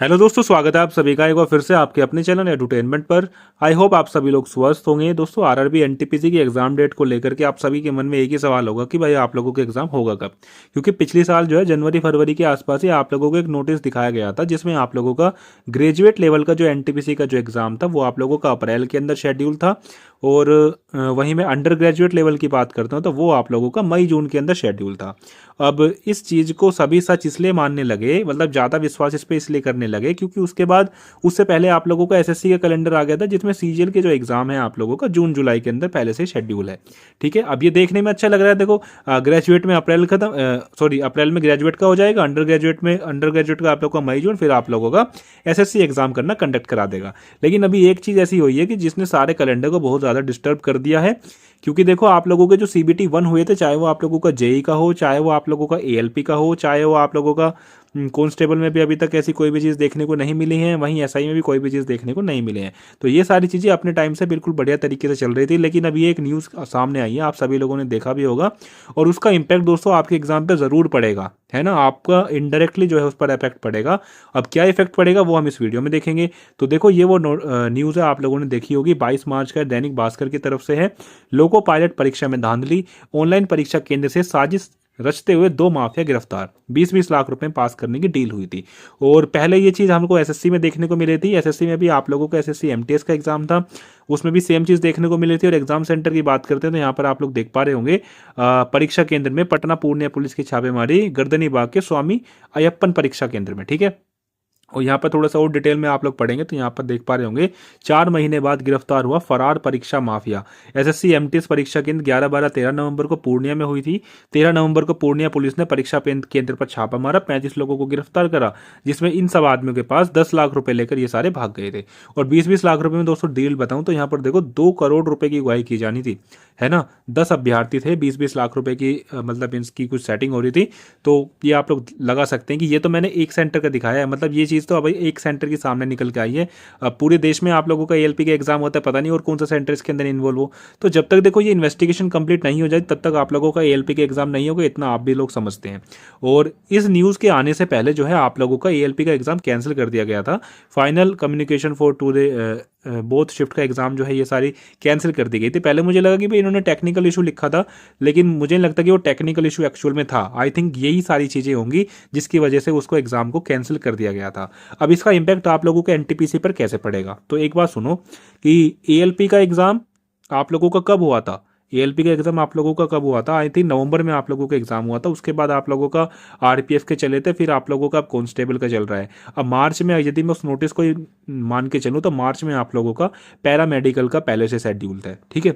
Hello दोस्तों, स्वागत है आप सभी का एक बार फिर से आपके अपने चैनल एडुटेनमेंट पर। आई होप आप सभी लोग स्वस्थ होंगे। दोस्तों, आरआरबी एनटीपीसी की एग्जाम डेट को लेकर के आप सभी के मन में एक ही सवाल होगा कि भाई आप लोगों का एग्जाम होगा कब। क्योंकि पिछले साल जो है जनवरी फरवरी के आसपास ही आप लोगों को एक नोटिस दिखाया गया था जिसमें आप लोगों का ग्रेजुएट लेवल का जो एनटीपीसी का जो एग्जाम था वो आप लोगों का अप्रैल के अंदर शेड्यूल था। और वहीं मैं अंडर ग्रेजुएट लेवल की बात करता हूँ तो वो आप लोगों का मई जून के अंदर शेड्यूल था। अब इस चीज़ को सभी सच इसलिए मानने लगे, मतलब ज़्यादा विश्वास इस पे इसलिए करने लगे क्योंकि उसके बाद उससे पहले आप लोगों का एसएससी का कैलेंडर आ गया था जिसमें सीजीएल के जो एग्जाम है आप लोगों का जून जुलाई के अंदर पहले से शेड्यूल है। ठीक है, अब ये देखने में अच्छा लग रहा है। देखो, ग्रेजुएट में अप्रैल खत्म, सॉरी अप्रैल में ग्रेजुएट का हो जाएगा, अंडर ग्रेजुएट का आप लोग का मई जून, फिर आप लोगों का एसएससी एग्जाम करना कंडक्ट करा देगा। लेकिन अभी एक चीज़ ऐसी हुई है कि जिसने सारे कैलेंडर को बहुत ज़्यादा डिस्टर्ब कर दिया है। क्योंकि देखो, आप लोगों के जो सीबीटी 1 हुए थे, चाहे वो आप लोगों का जेई का हो, चाहे वो आप लोगों का एएलपी का हो, चाहे वो आप लोगों का कांस्टेबल में भी अभी तक ऐसी कोई भी चीज़ देखने को नहीं मिली है, वहीं एसआई में भी कोई भी चीज़ देखने को नहीं मिले हैं। तो ये सारी चीज़ें अपने टाइम से बिल्कुल बढ़िया तरीके से चल रही थी। लेकिन अभी एक न्यूज़ सामने आई है, आप सभी लोगों ने देखा भी होगा, और उसका इम्पैक्ट दोस्तों आपके एग्जाम पे ज़रूर पड़ेगा, है ना। आपका इनडायरेक्टली जो है उस पर इफेक्ट पड़ेगा। अब क्या इफेक्ट पड़ेगा वो हम इस वीडियो में देखेंगे। तो देखो, ये वो न्यूज़ है, आप लोगों ने देखी होगी, 22 मार्च का दैनिक भास्कर की तरफ से है। लोको पायलट परीक्षा में धांधली, ऑनलाइन परीक्षा केंद्र से साजिश रचते हुए 2 माफिया गिरफ्तार, 20-20 लाख रुपए पास करने की डील हुई थी। और पहले ये चीज़ हमको एसएससी में देखने को मिली थी। एसएससी में भी आप लोगों का एसएससी एमटीएस का एग्जाम था, उसमें भी सेम चीज़ देखने को मिली थी। और एग्जाम सेंटर की बात करते हैं तो यहाँ पर आप लोग देख पा रहे होंगे, परीक्षा केंद्र में पटना पूर्णिया पुलिस की छापेमारी गर्दनी बाग के स्वामी अयप्पन परीक्षा केंद्र में। ठीक है, और यहाँ पर थोड़ा सा और डिटेल में आप लोग पढ़ेंगे तो यहाँ पर देख पा रहे होंगे, 4 महीने बाद गिरफ्तार हुआ फरार परीक्षा माफिया। एसएससी एमटीएस परीक्षा केंद्र 11, 12, 13 नवंबर को पूर्णिया में हुई थी। 13 नवंबर को पूर्णिया पुलिस ने परीक्षा केंद्र पर छापा मारा, 35 लोगों को गिरफ्तार करा, जिसमें इन सब आदमियों के पास 10 लाख रुपए लेकर ये सारे भाग गए थे। और 20-20 लाख रुपए में दोस्तों डील बताऊं तो यहाँ पर देखो 2 करोड़ रुपए की उगाही की जानी थी, है ना। 10 अभ्यर्थी थे, 20-20 लाख रुपए की मतलब इनकी कुछ सेटिंग हो रही थी। तो ये आप लोग लगा सकते हैं कि ये तो मैंने एक सेंटर का दिखाया है, मतलब ये चीज़ तो अब एक सेंटर के सामने निकल के आई है। अब पूरे देश में आप लोगों का एएलपी का एग्जाम होता है, पता नहीं और कौन सा सेंटर इसके अंदर इन्वॉल्व हो। तो जब तक देखो ये इन्वेस्टिगेशन कंप्लीट नहीं हो जाए तब तक आप लोगों का एएलपी का एग्जाम नहीं होगा, इतना आप भी लोग समझते हैं। और इस न्यूज़ के आने से पहले जो है आप लोगों का एएलपी का एग्जाम कैंसिल कर दिया गया था। Final communication for to both shift का एग्जाम जो है ये सारी कैंसिल कर दी गई थी। पहले मुझे लगा कि भाई इन्होंने टेक्निकल इशू लिखा था, लेकिन मुझे नहीं लगता कि वो टेक्निकल इशू एक्चुअल में था। आई थिंक यही सारी चीज़ें होंगी जिसकी वजह से उसको एग्जाम को कैंसिल कर दिया गया था। अब इसका इम्पैक्ट आप लोगों के एनटीपीसी पर कैसे पड़ेगा, तो एक बात सुनो कि एएलपी का एग्जाम आप लोगों का कब हुआ था। एएलपी का एग्जाम आप लोगों का कब हुआ था? आई थिंक नवंबर में आप लोगों का एग्जाम हुआ था। उसके बाद आप लोगों का आरपीएफ के चले थे, फिर आप लोगों का अब कांस्टेबल का चल रहा है। अब मार्च में यदि मैं उस नोटिस को मान के चलूँ तो मार्च में आप लोगों का पैरामेडिकल का पहले से शेड्यूल था। ठीक है,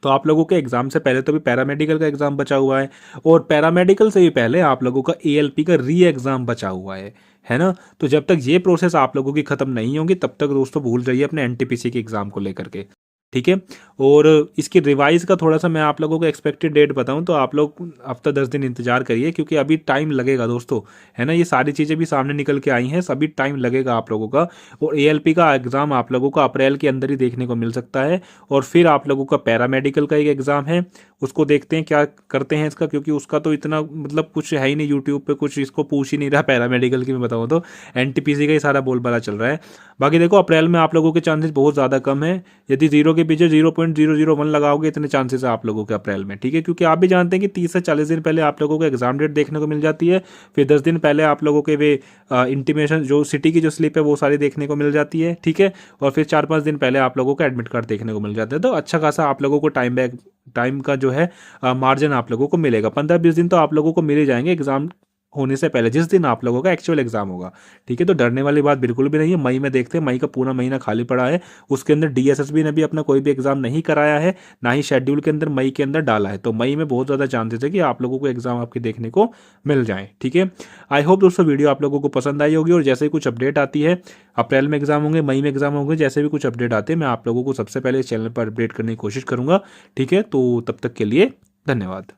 तो आप लोगों के एग्जाम से पहले तो भी पैरामेडिकल का एग्जाम बचा हुआ है, और पैरामेडिकल से भी पहले आप लोगों का एएलपी का री एग्जाम बचा हुआ है ना। तो जब तक ये प्रोसेस आप लोगों की खत्म नहीं होगी तब तक दोस्तों भूल जाइए अपने एनटीपीसी के एग्जाम को लेकर के। ठीक है, और इसकी रिवाइज का थोड़ा सा मैं आप लोगों को एक्सपेक्टेड डेट बताऊं तो आप लोग हफ्ता 10 दिन इंतजार करिए, क्योंकि अभी टाइम लगेगा दोस्तों, है ना। ये सारी चीज़ें भी सामने निकल के आई हैं, सभी टाइम लगेगा आप लोगों का। और एएलपी का एग्ज़ाम आप लोगों को अप्रैल के अंदर ही देखने को मिल सकता है। और फिर आप लोगों का पैरामेडिकल का एक एग्ज़ाम है, उसको देखते हैं क्या करते हैं इसका, क्योंकि उसका तो इतना मतलब कुछ है ही नहीं, यूट्यूब पे कुछ इसको पूछ ही नहीं रहा। पैरामेडिकल की मैं बताऊँ तो एनटीपीसी का ही सारा बोलबाला चल रहा है। बाकी देखो, अप्रैल में आप लोगों के चांसेस बहुत ज़्यादा कम है। यदि जीरो के पीछे 0.001 लगाओगे इतने चांसेस है आप लोगों के अप्रैल में। ठीक है, क्योंकि आप भी जानते हैं कि 30 से 40 दिन पहले आप लोगों को एग्जाम डेट देखने को मिल जाती है। फिर 10 दिन पहले आप लोगों के वे इंटीमेशन जो सिटी की जो स्लिप है वो सारी देखने को मिल जाती है। ठीक है, और फिर 4-5 दिन पहले आप लोगों का एडमिट कार्ड देखने को मिल जाता है। तो अच्छा खासा आप लोगों को टाइम का जो है मार्जिन आप लोगों को मिलेगा। 15-20 दिन तो आप लोगों को मिल ही जाएंगे एग्जाम होने से पहले, जिस दिन आप लोगों का एक्चुअल एग्जाम होगा। ठीक है, तो डरने वाली बात बिल्कुल भी नहीं है। मई में देखते हैं, मई का पूरा महीना खाली पड़ा है, उसके अंदर डीएसएसबी ने भी अपना कोई भी एग्जाम नहीं कराया है, ना ही शेड्यूल के अंदर मई के अंदर डाला है। तो मई में बहुत ज़्यादा चांसेस है कि आप लोगों को एग्जाम आपके देखने को मिल जाए। ठीक है, आई होप दोस्तों वीडियो आप लोगों को पसंद आई होगी, और जैसे ही कुछ अपडेट आती है, अप्रैल में एग्जाम होंगे, मई में एग्जाम होंगे, जैसे भी कुछ अपडेट आते हैं मैं आप लोगों को सबसे पहले इस चैनल पर अपडेट करने की कोशिश करूंगा। ठीक है, तो तब तक के लिए धन्यवाद।